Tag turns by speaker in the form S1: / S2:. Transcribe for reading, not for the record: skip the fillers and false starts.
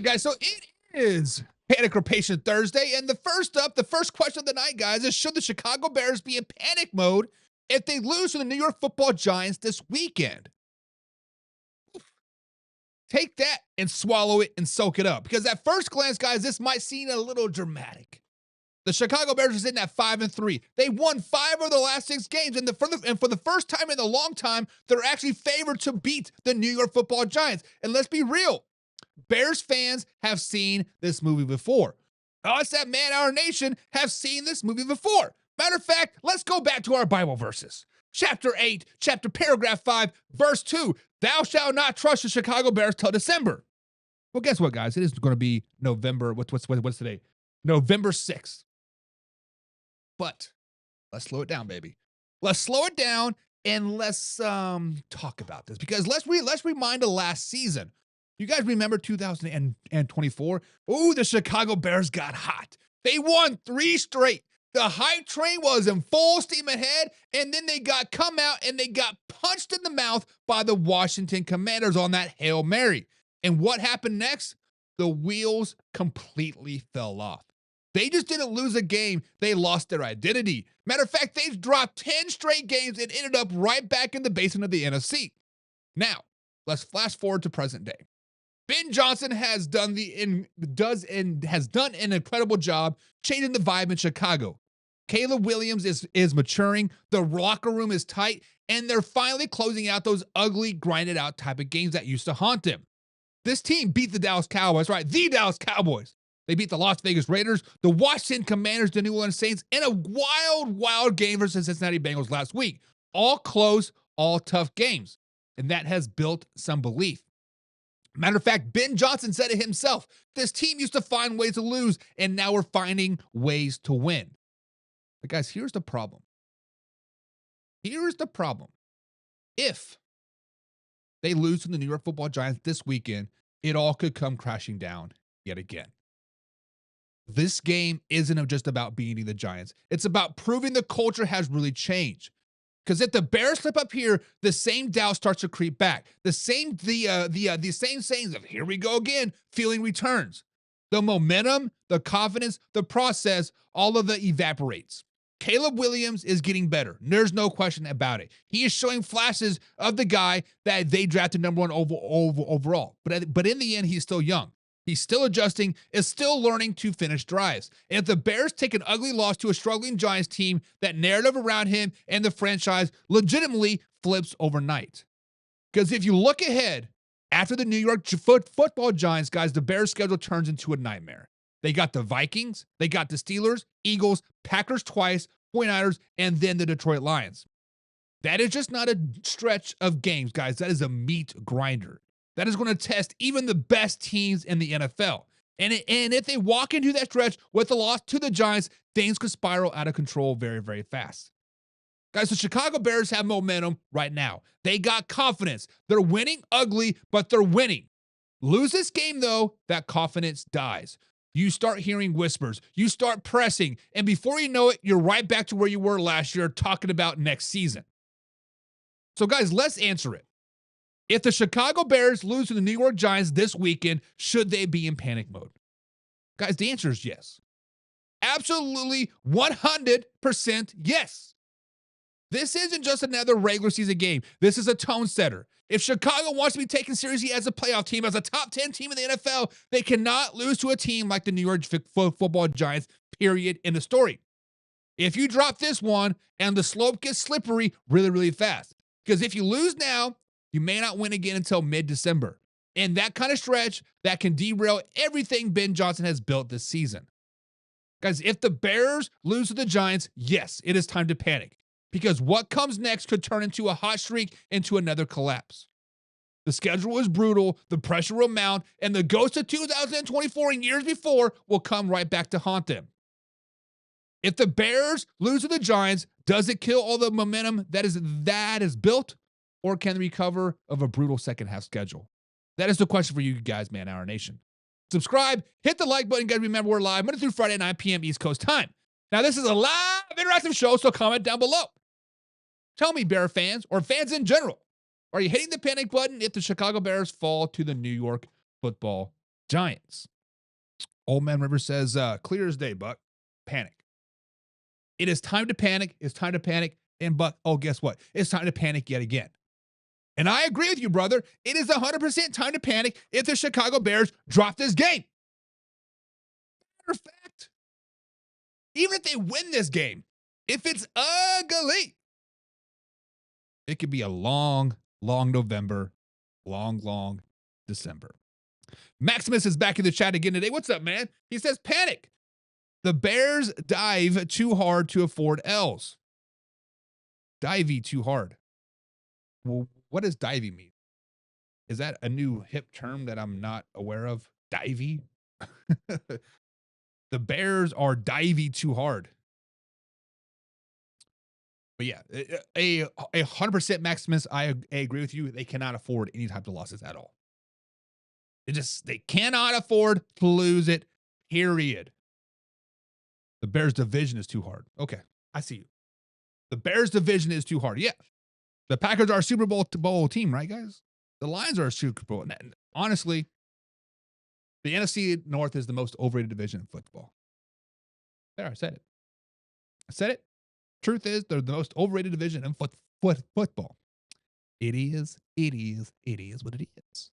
S1: Guys, so it is Panic or Patient Thursday, and the first question of the night, guys, is should the Chicago Bears be in panic mode if they lose to the New York Football Giants this weekend? Take that and swallow it and soak it up, because at first glance, guys, this might seem a little dramatic. The Chicago Bears are sitting at 5-3. They won 5 of the last 6 games, and for the first time in a long time, they're actually favored to beat the New York Football Giants. And let's be real, Bears fans have seen this movie before. Us at Man Our Nation have seen this movie before. Matter of fact, let's go back to our Bible verses. Chapter 8, paragraph 5, verse 2. Thou shalt not trust the Chicago Bears till December. Well, guess what, guys? It is going to be November. What's today? November 6th. But let's slow it down, baby. Let's slow it down and let's talk about this, because let's remind the last season. You guys remember 2024? Ooh, the Chicago Bears got hot. They won 3 straight. The hype train was in full steam ahead, and then they got come out and they got punched in the mouth by the Washington Commanders on that Hail Mary. And what happened next? The wheels completely fell off. They just didn't lose a game. They lost their identity. Matter of fact, they've dropped 10 straight games and ended up right back in the basement of the NFC. Now, let's flash forward to present day. Ben Johnson has done an incredible job changing the vibe in Chicago. Caleb Williams is maturing, the locker room is tight, and they're finally closing out those ugly, grinded out type of games that used to haunt them. This team beat the Dallas Cowboys, right? The Dallas Cowboys. They beat the Las Vegas Raiders, the Washington Commanders, the New Orleans Saints, in a wild game versus Cincinnati Bengals last week. All close, all tough games. And that has built some belief. Matter of fact, Ben Johnson said it himself. This team used to find ways to lose, and now we're finding ways to win. But guys, here's the problem. Here's the problem. If they lose to the New York Football Giants this weekend, it all could come crashing down yet again. This game isn't just about beating the Giants. It's about proving the culture has really changed. Because if the Bears slip up here, the same doubt starts to creep back. The same sayings of "here we go again" feeling returns. The momentum, the confidence, the process, all of it evaporates. Caleb Williams is getting better. There's no question about it. He is showing flashes of the guy that they drafted number 1 overall. But in the end, he's still young. He's still adjusting, is still learning to finish drives. And if the Bears take an ugly loss to a struggling Giants team, that narrative around him and the franchise legitimately flips overnight. Because if you look ahead, after the New York Football Giants, guys, the Bears' schedule turns into a nightmare. They got the Vikings, they got the Steelers, Eagles, Packers twice, 49ers, and then the Detroit Lions. That is just not a stretch of games, guys. That is a meat grinder. That is going to test even the best teams in the NFL. And if they walk into that stretch with a loss to the Giants, things could spiral out of control very, very fast. Guys, the Chicago Bears have momentum right now. They got confidence. They're winning ugly, but they're winning. Lose this game, though, that confidence dies. You start hearing whispers. You start pressing. And before you know it, you're right back to where you were last year talking about next season. So, guys, let's answer it. If the Chicago Bears lose to the New York Giants this weekend, should they be in panic mode? Guys, the answer is yes. Absolutely 100% yes. This isn't just another regular season game. This is a tone setter. If Chicago wants to be taken seriously as a playoff team, as a top 10 team in the NFL, they cannot lose to a team like the New York Football Giants, period, in the story. If you drop this one and the slope gets slippery really, really fast. Because if you lose now, you may not win again until mid-December. And that kind of stretch, that can derail everything Ben Johnson has built this season. Guys, if the Bears lose to the Giants, yes, it is time to panic. Because what comes next could turn into a hot streak into another collapse. The schedule is brutal, the pressure will mount, and the ghost of 2024 and years before will come right back to haunt them. If the Bears lose to the Giants, does it kill all the momentum that is built? Or can they recover of a brutal second half schedule? That is the question for you guys, Man Our Nation. Subscribe, hit the like button, guys. Remember, we're live Monday through Friday at 9 p.m. East Coast time. Now, this is a live interactive show, so comment down below. Tell me, Bear fans, or fans in general, are you hitting the panic button if the Chicago Bears fall to the New York Football Giants. Old Man River says, clear as day, Buck. Panic. It is time to panic. It's time to panic. And Buck, oh, guess what? It's time to panic yet again. And I agree with you, brother. It is 100% time to panic if the Chicago Bears drop this game. Matter of fact, even if they win this game, if it's ugly, it could be a long, long November, long December. Maximus is back in the chat again today. What's up, man? He says, panic. The Bears dive too hard to afford L's. Divey too hard. Well, what does divey mean? Is that a new hip term that I'm not aware of? Divey? The Bears are divey too hard. But yeah, a 100% Maximus, I agree with you. They cannot afford any type of losses at all. They cannot afford to lose it, period. The Bears division is too hard. Okay, I see you. The Bears division is too hard. Yeah. The Packers are a Super Bowl team, right, guys? The Lions are a Super Bowl. And honestly, the NFC North is the most overrated division in football. There, I said it. I said it. Truth is, they're the most overrated division in football. It is what it is.